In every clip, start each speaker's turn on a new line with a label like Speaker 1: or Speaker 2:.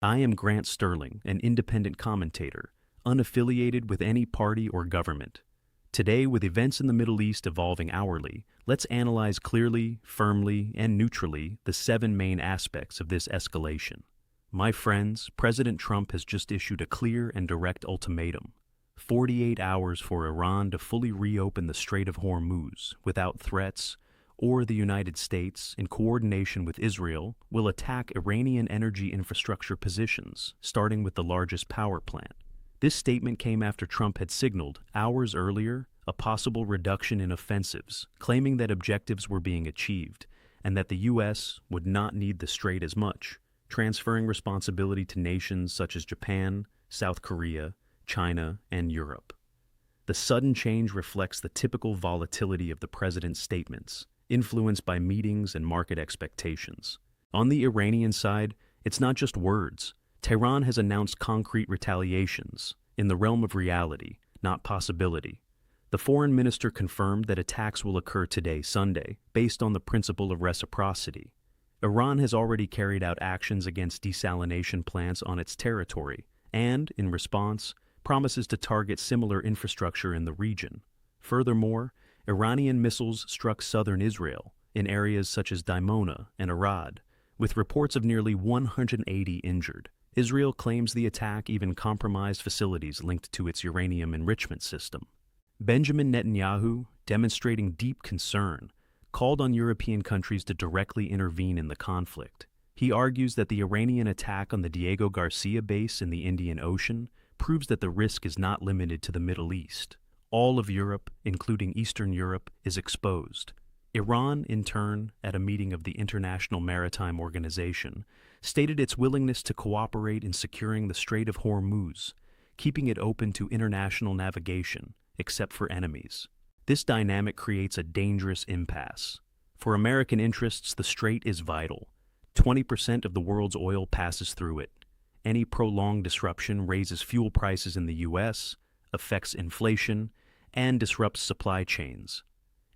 Speaker 1: I am Grant Sterling, an independent commentator, unaffiliated with any party or government. Today, with events in the Middle East evolving hourly, let's analyze clearly, firmly, and neutrally the 7 main aspects of this escalation. My friends, President Trump has just issued a clear and direct ultimatum: 48 hours for Iran to fully reopen the Strait of Hormuz without threats, or the United States, in coordination with Israel, will attack Iranian energy infrastructure positions, starting with the largest power plant. This statement came after Trump had signaled, hours earlier, a possible reduction in offensives, claiming that objectives were being achieved, and that the U.S. would not need the strait as much, transferring responsibility to nations such as Japan, South Korea, China, and Europe. The sudden change reflects the typical volatility of the president's statements, influenced by meetings and market expectations. On the Iranian side, it's not just words. Tehran has announced concrete retaliations, in the realm of reality, not possibility. The foreign minister confirmed that attacks will occur today, Sunday, based on the principle of reciprocity. Iran has already carried out actions against desalination plants on its territory, and, in response, promises to target similar infrastructure in the region. Furthermore, Iranian missiles struck southern Israel, in areas such as Dimona and Arad, with reports of nearly 180 injured. Israel claims the attack even compromised facilities linked to its uranium enrichment system. Benjamin Netanyahu, demonstrating deep concern, called on European countries to directly intervene in the conflict. He argues that the Iranian attack on the Diego Garcia base in the Indian Ocean proves that the risk is not limited to the Middle East. All of Europe, including Eastern Europe, is exposed. Iran, in turn, at a meeting of the International Maritime Organization, stated its willingness to cooperate in securing the Strait of Hormuz, keeping it open to international navigation, except for enemies. This dynamic creates a dangerous impasse. For American interests, the strait is vital. 20% of the world's oil passes through it. Any prolonged disruption raises fuel prices in the U.S., affects inflation, and disrupts supply chains.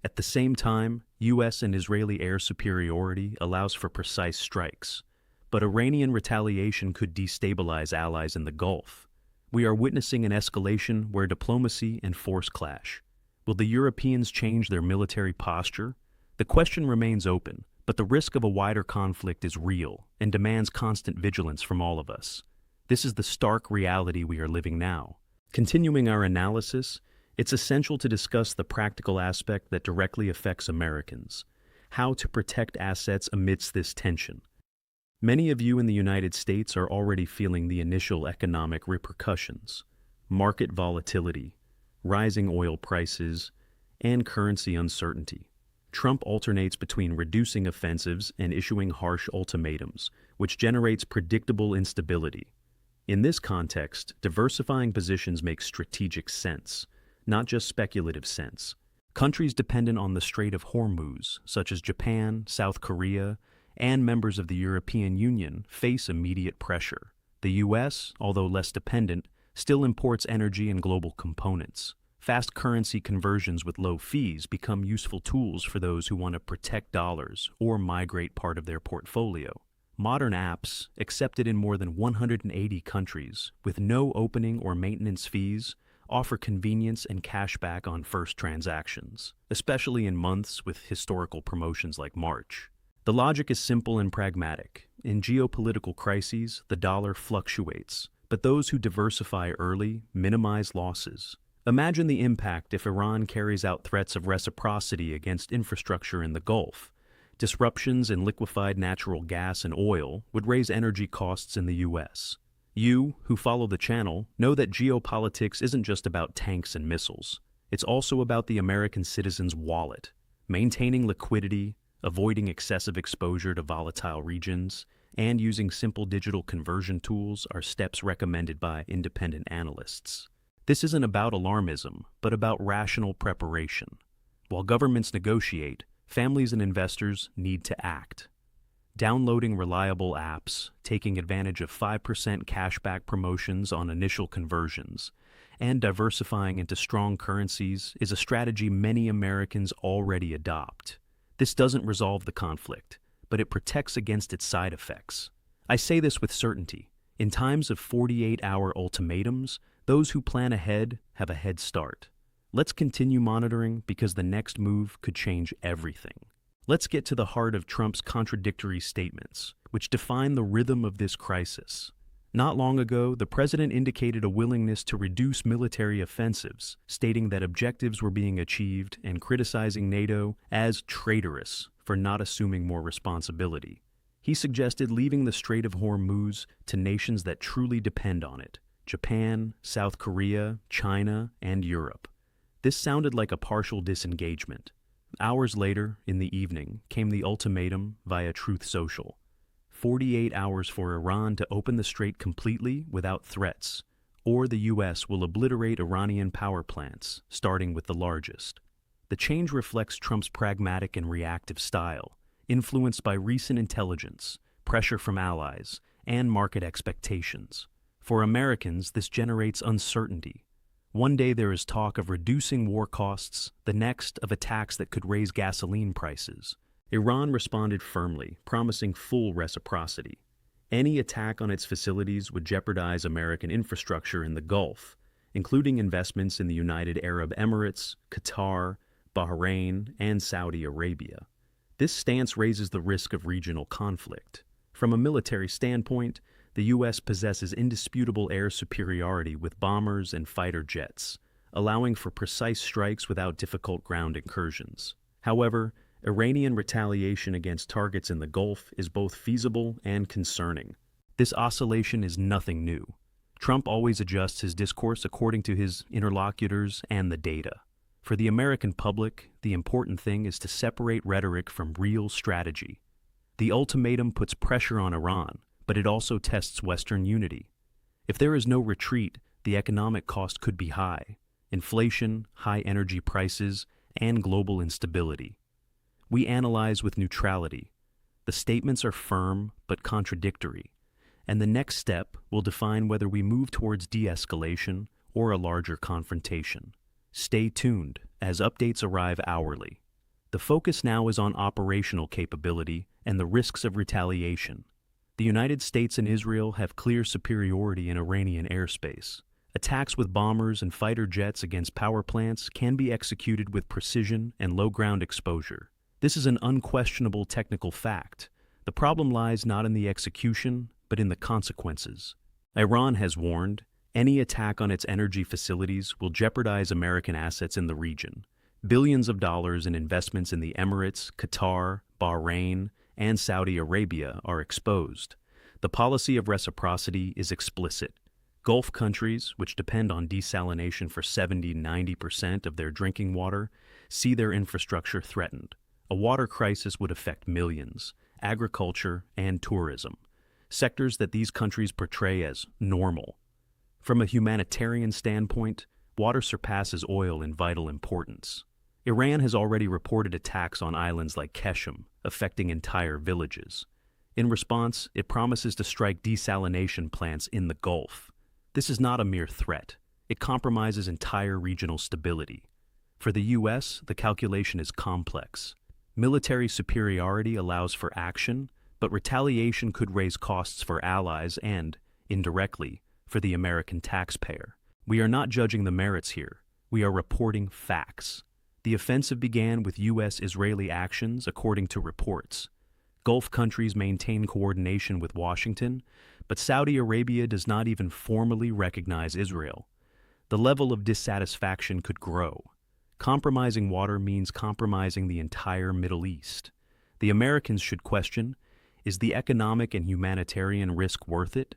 Speaker 1: At the same time, U.S. and Israeli air superiority allows for precise strikes, but Iranian retaliation could destabilize allies in the Gulf. We are witnessing an escalation where diplomacy and force clash. Will the Europeans change their military posture? The question remains open, but the risk of a wider conflict is real and demands constant vigilance from all of us. This is the stark reality we are living now. Continuing our analysis, it's essential to discuss the practical aspect that directly affects Americans: how to protect assets amidst this tension. Many of you in the United States are already feeling the initial economic repercussions: market volatility, rising oil prices, and currency uncertainty. Trump alternates between reducing offensives and issuing harsh ultimatums, which generates predictable instability. In this context, diversifying positions makes strategic sense, not just speculative sense. Countries dependent on the Strait of Hormuz, such as Japan, South Korea, and members of the European Union, face immediate pressure. The U.S., although less dependent, still imports energy and global components. Fast currency conversions with low fees become useful tools for those who want to protect dollars or migrate part of their portfolio. Modern apps, accepted in more than 180 countries, with no opening or maintenance fees, offer convenience and cashback on first transactions, especially in months with historical promotions like March. The logic is simple and pragmatic. In geopolitical crises, the dollar fluctuates, but those who diversify early minimize losses. Imagine the impact if Iran carries out threats of reciprocity against infrastructure in the Gulf. Disruptions in liquefied natural gas and oil would raise energy costs in the U.S. You, who follow the channel, know that geopolitics isn't just about tanks and missiles. It's also about the American citizen's wallet. Maintaining liquidity, avoiding excessive exposure to volatile regions, and using simple digital conversion tools are steps recommended by independent analysts. This isn't about alarmism, but about rational preparation. While governments negotiate, families and investors need to act. Downloading reliable apps, taking advantage of 5% cashback promotions on initial conversions, and diversifying into strong currencies is a strategy many Americans already adopt. This doesn't resolve the conflict, but it protects against its side effects. I say this with certainty. In times of 48-hour ultimatums, those who plan ahead have a head start. Let's continue monitoring because the next move could change everything. Let's get to the heart of Trump's contradictory statements, which define the rhythm of this crisis. Not long ago, the president indicated a willingness to reduce military offensives, stating that objectives were being achieved and criticizing NATO as traitorous for not assuming more responsibility. He suggested leaving the Strait of Hormuz to nations that truly depend on it: Japan, South Korea, China, and Europe. This sounded like a partial disengagement. Hours later, in the evening, came the ultimatum via Truth Social. 48 hours for Iran to open the strait completely without threats, or the U.S. will obliterate Iranian power plants, starting with the largest. The change reflects Trump's pragmatic and reactive style, influenced by recent intelligence, pressure from allies, and market expectations. For Americans, this generates uncertainty. One day there is talk of reducing war costs, the next of attacks that could raise gasoline prices. Iran responded firmly, promising full reciprocity. Any attack on its facilities would jeopardize American infrastructure in the Gulf, including investments in the United Arab Emirates, Qatar, Bahrain, and Saudi Arabia. This stance raises the risk of regional conflict. From a military standpoint, the U.S. possesses indisputable air superiority with bombers and fighter jets, allowing for precise strikes without difficult ground incursions. However, Iranian retaliation against targets in the Gulf is both feasible and concerning. This oscillation is nothing new. Trump always adjusts his discourse according to his interlocutors and the data. For the American public, the important thing is to separate rhetoric from real strategy. The ultimatum puts pressure on Iran, but it also tests Western unity. If there is no retreat, the economic cost could be high: inflation, high energy prices, and global instability. We analyze with neutrality. The statements are firm but contradictory, and the next step will define whether we move towards de-escalation or a larger confrontation. Stay tuned, as updates arrive hourly. The focus now is on operational capability and the risks of retaliation. The United States and Israel have clear superiority in Iranian airspace. Attacks with bombers and fighter jets against power plants can be executed with precision and low ground exposure. This is an unquestionable technical fact. The problem lies not in the execution, but in the consequences. Iran has warned, any attack on its energy facilities will jeopardize American assets in the region. Billions of dollars in investments in the Emirates, Qatar, Bahrain, and Saudi Arabia are exposed. The policy of reciprocity is explicit. Gulf countries, which depend on desalination for 70–90% of their drinking water, see their infrastructure threatened. A water crisis would affect millions, agriculture, and tourism, sectors that these countries portray as normal. From a humanitarian standpoint, water surpasses oil in vital importance. Iran has already reported attacks on islands like Qeshm, affecting entire villages. In response, it promises to strike desalination plants in the Gulf. This is not a mere threat. It compromises entire regional stability. For the U.S., the calculation is complex. Military superiority allows for action, but retaliation could raise costs for allies and, indirectly, for the American taxpayer. We are not judging the merits here. We are reporting facts. The offensive began with U.S.-Israeli actions, according to reports. Gulf countries maintain coordination with Washington, but Saudi Arabia does not even formally recognize Israel. The level of dissatisfaction could grow. Compromising water means compromising the entire Middle East. The Americans should question, is the economic and humanitarian risk worth it?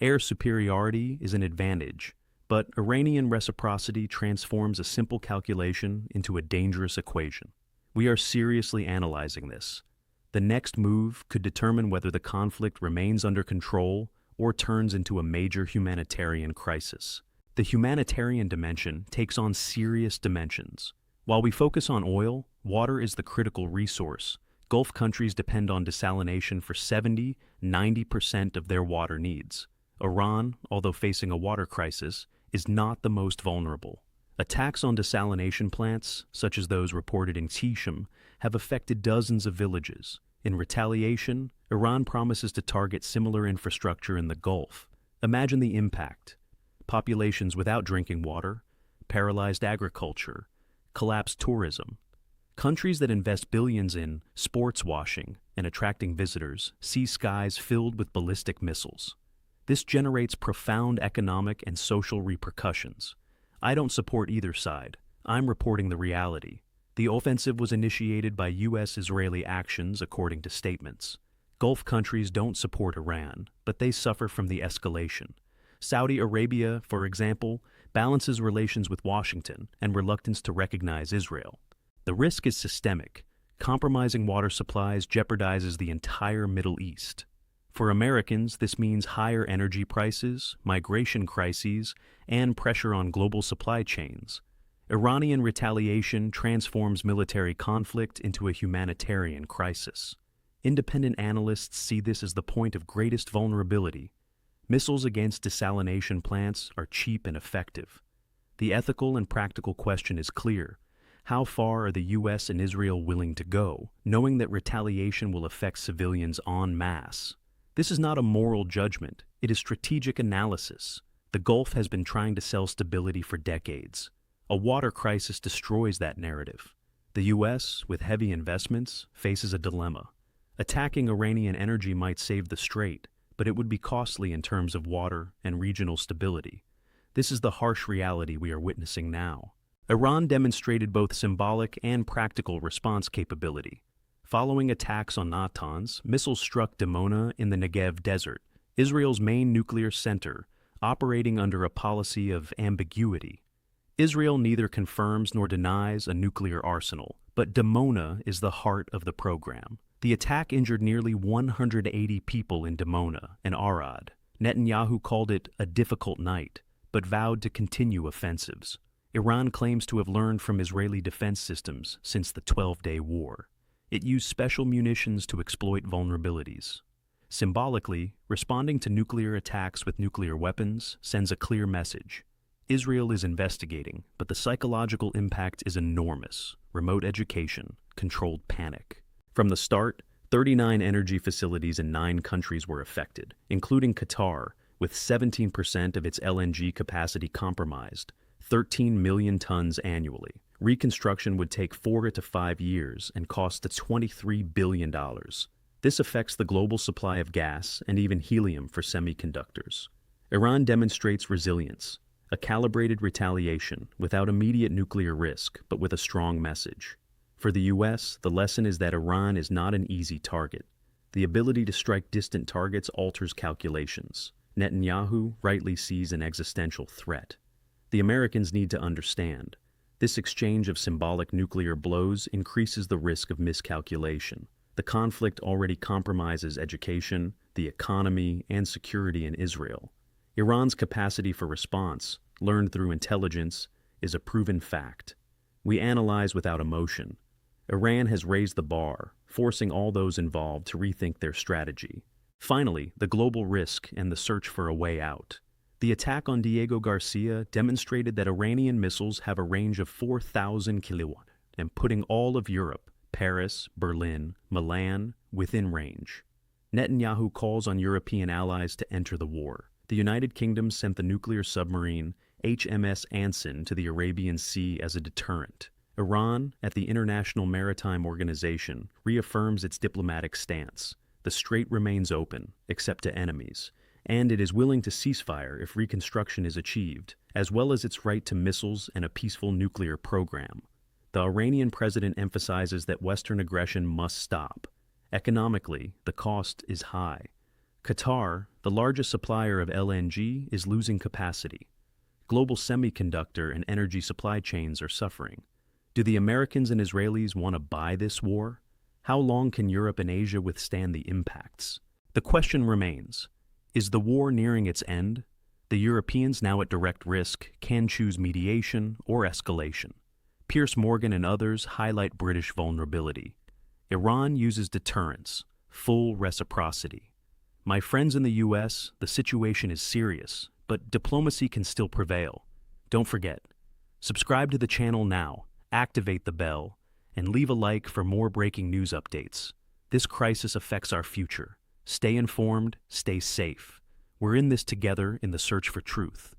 Speaker 1: Air superiority is an advantage, but Iranian reciprocity transforms a simple calculation into a dangerous equation. We are seriously analyzing this. The next move could determine whether the conflict remains under control or turns into a major humanitarian crisis. The humanitarian dimension takes on serious dimensions. While we focus on oil, water is the critical resource. Gulf countries depend on desalination for 70–90% of their water needs. Iran, although facing a water crisis, is not the most vulnerable. Attacks on desalination plants, such as those reported in Qeshm, have affected dozens of villages. In retaliation, Iran promises to target similar infrastructure in the Gulf. Imagine the impact: populations without drinking water, paralyzed agriculture, collapsed tourism. Countries that invest billions in sports washing and attracting visitors see skies filled with ballistic missiles. This generates profound economic and social repercussions. I don't support either side. I'm reporting the reality. The offensive was initiated by U.S.-Israeli actions, according to statements. Gulf countries don't support Iran, but they suffer from the escalation. Saudi Arabia, for example, balances relations with Washington and reluctance to recognize Israel. The risk is systemic. Compromising water supplies jeopardizes the entire Middle East. For Americans, this means higher energy prices, migration crises, and pressure on global supply chains. Iranian retaliation transforms military conflict into a humanitarian crisis. Independent analysts see this as the point of greatest vulnerability. Missiles against desalination plants are cheap and effective. The ethical and practical question is clear. How far are the U.S. and Israel willing to go, knowing that retaliation will affect civilians en masse? This is not a moral judgment, it is strategic analysis. The Gulf has been trying to sell stability for decades. A water crisis destroys that narrative. The U.S., with heavy investments, faces a dilemma. Attacking Iranian energy might save the strait, but it would be costly in terms of water and regional stability. This is the harsh reality we are witnessing now. Iran demonstrated both symbolic and practical response capability. Following attacks on Natanz, missiles struck Dimona in the Negev desert, Israel's main nuclear center, operating under a policy of ambiguity. Israel neither confirms nor denies a nuclear arsenal, but Dimona is the heart of the program. The attack injured nearly 180 people in Dimona and Arad. Netanyahu called it a difficult night, but vowed to continue offensives. Iran claims to have learned from Israeli defense systems since the 12-day war. It used special munitions to exploit vulnerabilities. Symbolically, responding to nuclear attacks with nuclear weapons sends a clear message. Israel is investigating, but the psychological impact is enormous. Remote education, controlled panic. From the start, 39 energy facilities in 9 countries were affected, including Qatar, with 17% of its LNG capacity compromised, 13 million tons annually. Reconstruction would take 4 to 5 years and cost $23 billion. This affects the global supply of gas and even helium for semiconductors. Iran demonstrates resilience, a calibrated retaliation without immediate nuclear risk, but with a strong message. For the U.S., the lesson is that Iran is not an easy target. The ability to strike distant targets alters calculations. Netanyahu rightly sees an existential threat. The Americans need to understand. This exchange of symbolic nuclear blows increases the risk of miscalculation. The conflict already compromises education, the economy, and security in Israel. Iran's capacity for response, learned through intelligence, is a proven fact. We analyze without emotion. Iran has raised the bar, forcing all those involved to rethink their strategy. Finally, the global risk and the search for a way out. The attack on Diego Garcia demonstrated that Iranian missiles have a range of 4,000 kilowatts, and putting all of Europe, Paris, Berlin, Milan, within range. Netanyahu calls on European allies to enter the war. The United Kingdom sent the nuclear submarine HMS Anson to the Arabian Sea as a deterrent. Iran, at the International Maritime Organization, reaffirms its diplomatic stance. The strait remains open, except to enemies, and it is willing to ceasefire if reconstruction is achieved, as well as its right to missiles and a peaceful nuclear program. The Iranian president emphasizes that Western aggression must stop. Economically, the cost is high. Qatar, the largest supplier of LNG, is losing capacity. Global semiconductor and energy supply chains are suffering. Do the Americans and Israelis want to buy this war? How long can Europe and Asia withstand the impacts? The question remains, is the war nearing its end? The Europeans, now at direct risk, can choose mediation or escalation. Piers Morgan and others highlight British vulnerability. Iran uses deterrence, full reciprocity. My friends in the U.S., the situation is serious, but diplomacy can still prevail. Don't forget, subscribe to the channel now, activate the bell, and leave a like for more breaking news updates. This crisis affects our future. Stay informed, stay safe. We're in this together in the search for truth.